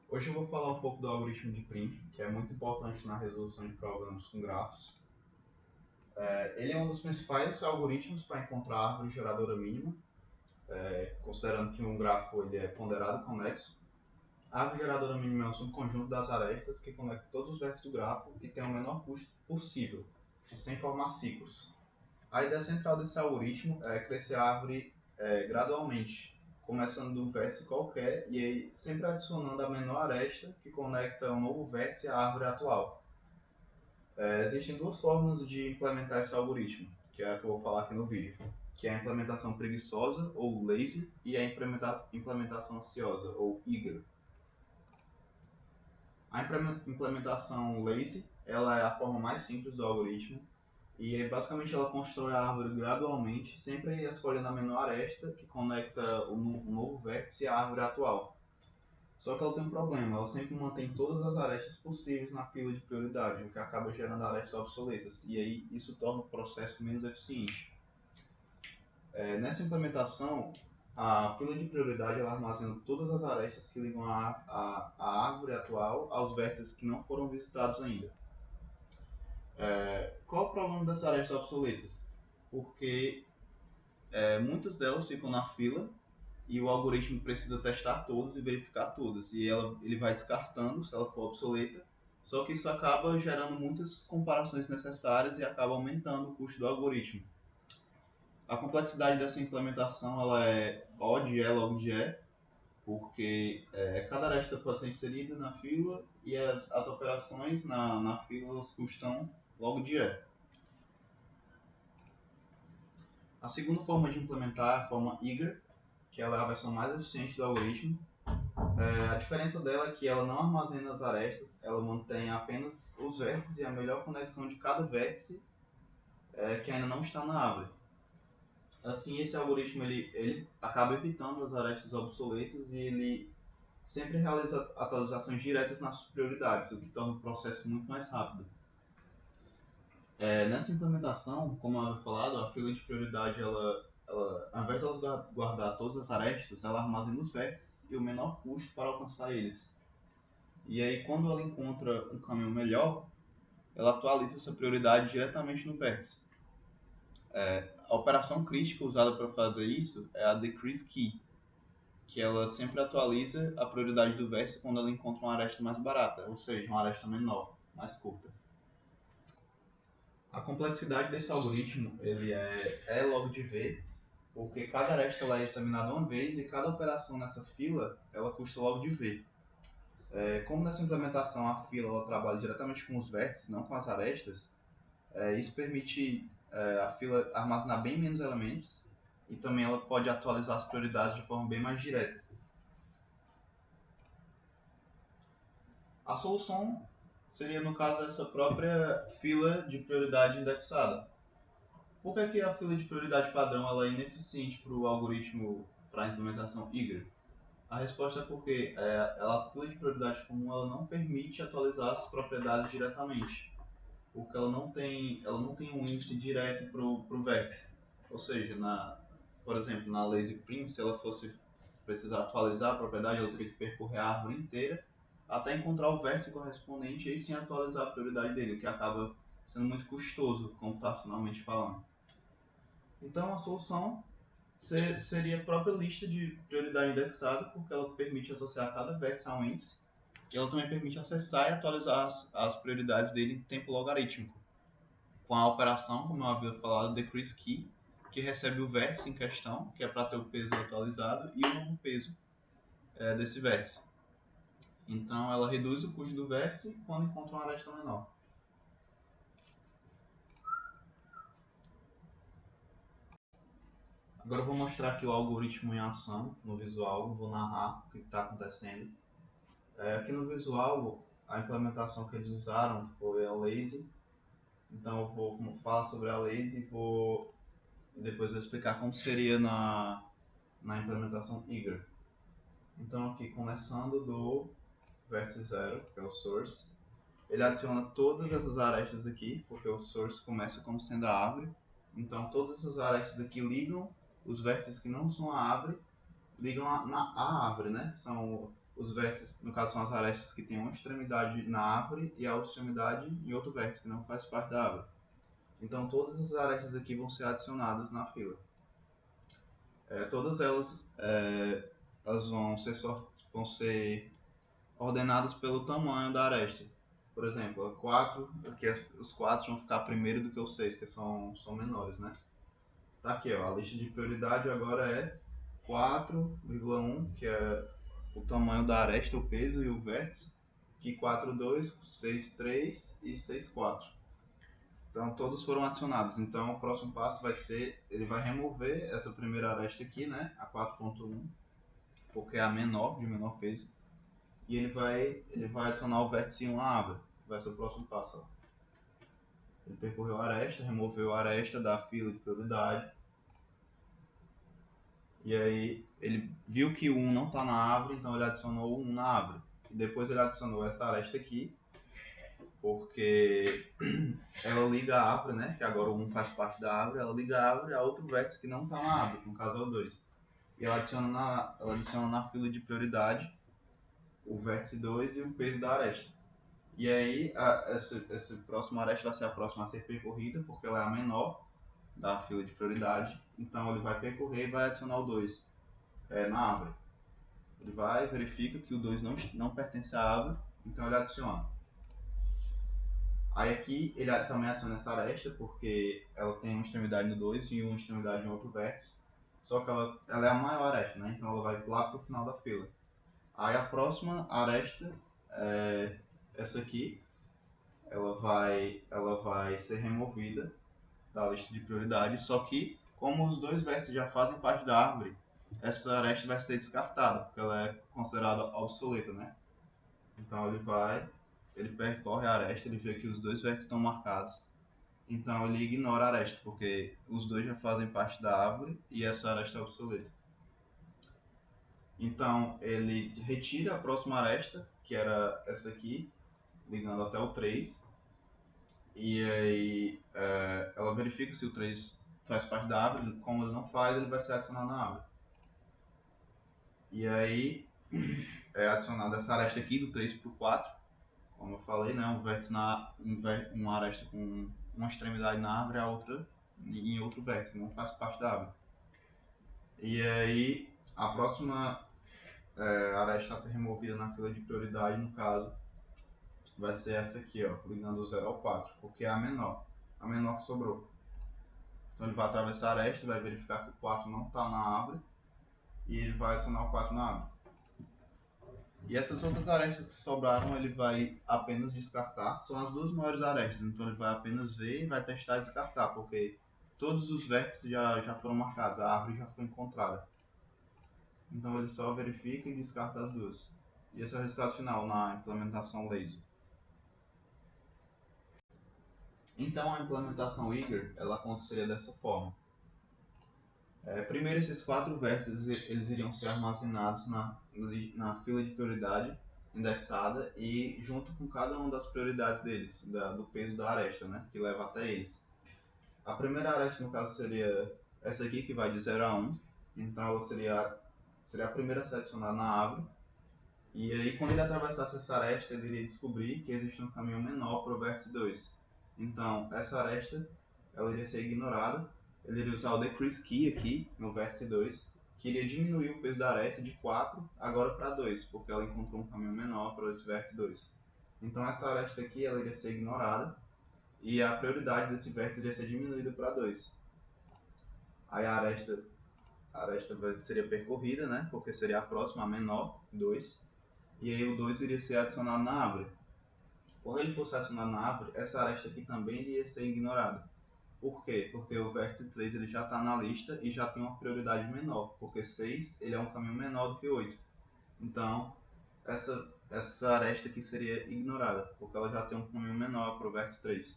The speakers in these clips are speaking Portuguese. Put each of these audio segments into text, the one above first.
Hoje eu vou falar um pouco do algoritmo de Prim, que é muito importante na resolução de problemas com grafos. Ele é um dos principais algoritmos para encontrar a árvore geradora mínima, considerando que um grafo ele é ponderado e conexo. A árvore geradora mínima é um subconjunto das arestas que conecta todos os vértices do grafo e tem o menor custo possível, sem formar ciclos. A ideia central desse algoritmo é crescer a árvore gradualmente, começando de um vértice qualquer e aí sempre adicionando a menor aresta que conecta um novo vértice à árvore atual. Existem duas formas de implementar esse algoritmo, que é a que eu vou falar aqui no vídeo, que é a implementação preguiçosa, ou lazy, e a implementação ansiosa, ou eager. A implementação lazy ela é a forma mais simples do algoritmo, e basicamente ela constrói a árvore gradualmente, sempre escolhendo a menor aresta que conecta o novo vértice à árvore atual. Só que ela tem um problema, ela sempre mantém todas as arestas possíveis na fila de prioridade, o que acaba gerando arestas obsoletas, e aí isso torna o processo menos eficiente. Nessa implementação, a fila de prioridade ela armazena todas as arestas que ligam a árvore atual aos vértices que não foram visitados ainda. Qual é o problema dessas arestas obsoletas? Porque muitas delas ficam na fila e o algoritmo precisa testar todas e verificar todas. E ele vai descartando se ela for obsoleta, só que isso acaba gerando muitas comparações necessárias e acaba aumentando o custo do algoritmo. A complexidade dessa implementação ela é O de E log de E, porque cada aresta pode ser inserida na fila e as operações na fila custam log de E. A segunda forma de implementar é a forma eager, que ela é a versão mais eficiente do algoritmo. A diferença dela é que ela não armazena as arestas, ela mantém apenas os vértices e a melhor conexão de cada vértice que ainda não está na árvore. Assim, esse algoritmo ele acaba evitando as arestas obsoletas e ele sempre realiza atualizações diretas nas prioridades, o que torna o processo muito mais rápido. Nessa implementação, como eu havia falado, a fila de prioridade, ao invés de ela guardar todas as arestas, ela armazena os vértices e o menor custo para alcançar eles. E aí, quando ela encontra um caminho melhor, ela atualiza essa prioridade diretamente no vértice. A operação crítica usada para fazer isso é a decrease key, que ela sempre atualiza a prioridade do vértice quando ela encontra uma aresta mais barata, ou seja, uma aresta menor, mais curta. A complexidade desse algoritmo ele é log de V, porque cada aresta ela é examinada uma vez e cada operação nessa fila ela custa log de V. Como nessa implementação a fila ela trabalha diretamente com os vértices, não com as arestas, isso permite a fila armazenar bem menos elementos e também ela pode atualizar as prioridades de forma bem mais direta. A solução seria, no caso, essa própria fila de prioridade indexada. Por que a fila de prioridade padrão ela é ineficiente para o algoritmo para a implementação eager? A resposta é porque a fila de prioridade comum ela não permite atualizar as propriedades diretamente, porque ela não tem um índice direto para o vértice. Ou seja, por exemplo, na lazy prim, se ela fosse precisar atualizar a propriedade, ela teria que percorrer a árvore inteira até encontrar o vértice correspondente e aí sim atualizar a prioridade dele, o que acaba sendo muito custoso computacionalmente falando. Então a solução seria a própria lista de prioridade indexada, porque ela permite associar cada vértice a um índice e ela também permite acessar e atualizar as prioridades dele em tempo logarítmico, com a operação, como eu havia falado, decrease key, que recebe o vértice em questão, que é para ter o peso atualizado, e o novo peso desse vértice. Então ela reduz o custo do vértice quando encontra uma aresta menor. Agora eu vou mostrar aqui o algoritmo em ação no visual, vou narrar o que está acontecendo. Aqui no visual, a implementação que eles usaram foi a lazy. Então eu vou falar sobre a lazy e depois eu explicar como seria na implementação eager. Então aqui começando do vértice 0, que é o source, ele adiciona todas essas arestas aqui, porque o source começa como sendo a árvore. Então todas essas arestas aqui ligam os vértices que não são a árvore, ligam a árvore, né? os vértices, no caso são as arestas que tem uma extremidade na árvore e a outra extremidade em outro vértice que não faz parte da árvore. Então todas essas arestas aqui vão ser adicionadas na fila. Todas elas vão ser ordenadas pelo tamanho da aresta. Por exemplo, aqui os 4 vão ficar primeiro do que os 6, que são menores, né? Tá aqui, ó, a lista de prioridade agora é 4,1, que é o tamanho da aresta, o peso e o vértice, que 4,2, 6,3 e 6,4. Então todos foram adicionados. Então o próximo passo vai ser, ele vai remover essa primeira aresta aqui, né, a 4,1, porque é a menor, de menor peso, e ele vai adicionar o vértice em uma árvore, que vai ser o próximo passo. Ó. Ele percorreu a aresta, removeu a aresta da fila de prioridade, e aí ele viu que o 1 não está na árvore, então ele adicionou o 1 na árvore. E depois ele adicionou essa aresta aqui, porque ela liga a árvore, né? Que agora o 1 faz parte da árvore, ela liga a árvore a outro vértice que não está na árvore, no caso é o 2. E ela adiciona na fila de prioridade o vértice 2 e o peso da aresta. E aí essa próxima aresta vai ser a próxima a ser percorrida, porque ela é a menor da fila de prioridade. Então ele vai percorrer e vai adicionar o 2 na árvore. Ele vai, verifica que o 2 não pertence à árvore, então ele adiciona. Aí aqui ele também adiciona essa aresta, porque ela tem uma extremidade no 2 e uma extremidade em outro vértice. Só que ela é a maior aresta, né? Então ela vai lá para o final da fila. Aí a próxima aresta, essa aqui, ela vai ser removida da lista de prioridade, só que como os dois vértices já fazem parte da árvore, essa aresta vai ser descartada, porque ela é considerada obsoleta, né? Então ele percorre a aresta, ele vê que os dois vértices estão marcados, então ele ignora a aresta, porque os dois já fazem parte da árvore e essa aresta é obsoleta. Então ele retira a próxima aresta, que era essa aqui, ligando até o 3, e aí ela verifica se o 3 faz parte da árvore, como ele não faz, ele vai ser adicionado na árvore. E aí é adicionada essa aresta aqui do 3 para o 4, como eu falei, né, um vértice uma aresta com uma extremidade na árvore, a outra em outro vértice, que não faz parte da árvore. E aí a próxima aresta a ser removida na fila de prioridade, no caso, vai ser essa aqui, ó, ligando o 0 ao 4, porque é a menor que sobrou. Então ele vai atravessar a aresta, vai verificar que o 4 não está na árvore e ele vai adicionar o 4 na árvore. E essas outras arestas que sobraram ele vai apenas descartar, são as duas maiores arestas, então ele vai apenas ver e vai testar e descartar, porque todos os vértices já foram marcados, a árvore já foi encontrada. Então ele só verifica e descarta as duas. E esse é o resultado final na implementação laser. Então a implementação eager, ela aconteceria dessa forma. Primeiro, esses 4 vértices eles iriam ser armazenados na fila de prioridade indexada e junto com cada uma das prioridades deles, do peso da aresta, né, que leva até eles. A primeira aresta, no caso, seria essa aqui, que vai de 0 a 1, então ela seria a primeira a ser adicionada na árvore. E aí, quando ele atravessasse essa aresta, ele iria descobrir que existe um caminho menor para o vértice 2. Então, essa aresta ela iria ser ignorada. Ele iria usar o decrease key aqui no vértice 2, que iria diminuir o peso da aresta de 4 agora para 2, porque ela encontrou um caminho menor para esse vértice 2. Então essa aresta aqui ela iria ser ignorada e a prioridade desse vértice iria ser diminuída para 2. Aí a aresta seria percorrida, né? Porque seria a próxima, a menor, 2. E aí o 2 iria ser adicionado na árvore. Quando ele fosse adicionado na árvore, essa aresta aqui também iria ser ignorada. Por quê? Porque o vértice 3 ele já está na lista e já tem uma prioridade menor, porque 6 ele é um caminho menor do que 8. Então, essa aresta aqui seria ignorada, porque ela já tem um caminho menor para o vértice 3.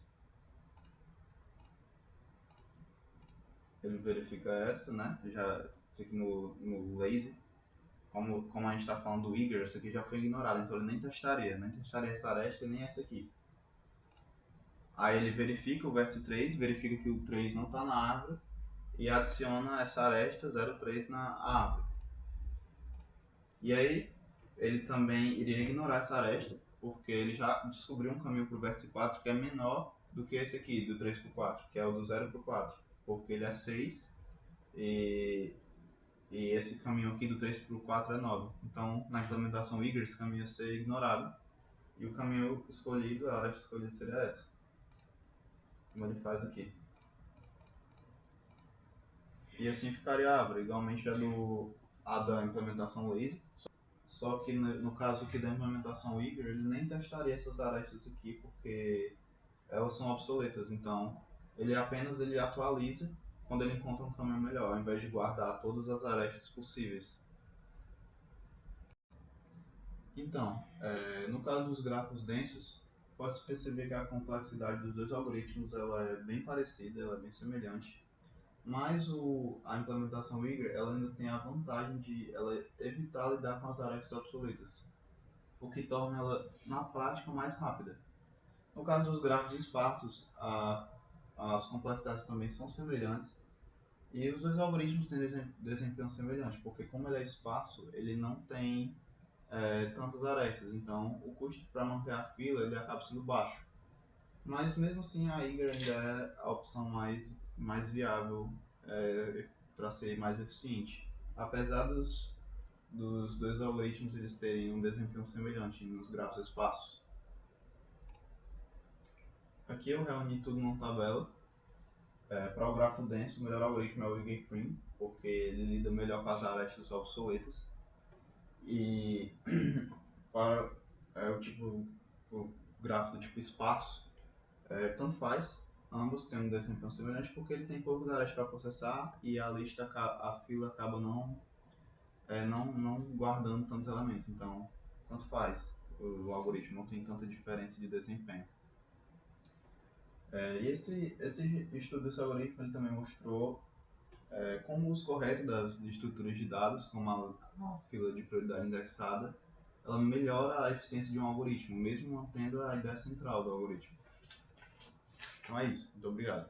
Ele verifica essa, né? Isso aqui no lazy, como a gente está falando do eager, essa aqui já foi ignorada, então ele nem testaria essa aresta e nem essa aqui. Aí ele verifica o vértice 3, verifica que o 3 não está na árvore e adiciona essa aresta 0,3 na árvore. E aí ele também iria ignorar essa aresta, porque ele já descobriu um caminho para o vértice 4 que é menor do que esse aqui, do 3 para o 4, que é o do 0 para o 4, porque ele é 6 e esse caminho aqui do 3 para o 4 é 9. Então, na implementação Eager, esse caminho ia ser ignorado e o caminho escolhido, a aresta escolhida seria essa, como ele faz aqui. E assim ficaria a árvore, igualmente a da implementação Lazy. Só que no caso aqui da implementação Eager, ele nem testaria essas arestas aqui, porque elas são obsoletas. Então, ele atualiza quando ele encontra um caminho melhor, ao invés de guardar todas as arestas possíveis. Então, no caso dos grafos densos, pode-se perceber que a complexidade dos dois algoritmos ela é bem parecida, ela é bem semelhante. Mas a implementação Eager ela ainda tem a vantagem de ela evitar lidar com as arestas obsoletas, o que torna ela, na prática, mais rápida. No caso dos grafos esparsos, as complexidades também são semelhantes e os dois algoritmos têm desempenho semelhante, porque como ele é esparso, ele não tem tantas arestas, então o custo para manter a fila ele acaba sendo baixo. Mas mesmo assim a Eager ainda é a opção mais viável para ser mais eficiente, apesar dos dois algoritmos eles terem um desempenho semelhante nos grafos esparsos. Aqui eu reuni tudo numa tabela. Para o grafo denso, o melhor algoritmo é o Eager-Cream, porque ele lida melhor com as arestas obsoletas. E para o gráfico do tipo esparso, tanto faz, ambos têm um desempenho semelhante porque ele tem poucos arestas para processar e a fila acaba não guardando tantos elementos, então tanto faz, o algoritmo não tem tanta diferença de desempenho. E esse estudo desse algoritmo ele também mostrou como o uso correto das estruturas de dados, como a fila de prioridade indexada, ela melhora a eficiência de um algoritmo, mesmo mantendo a ideia central do algoritmo. Então é isso, muito obrigado.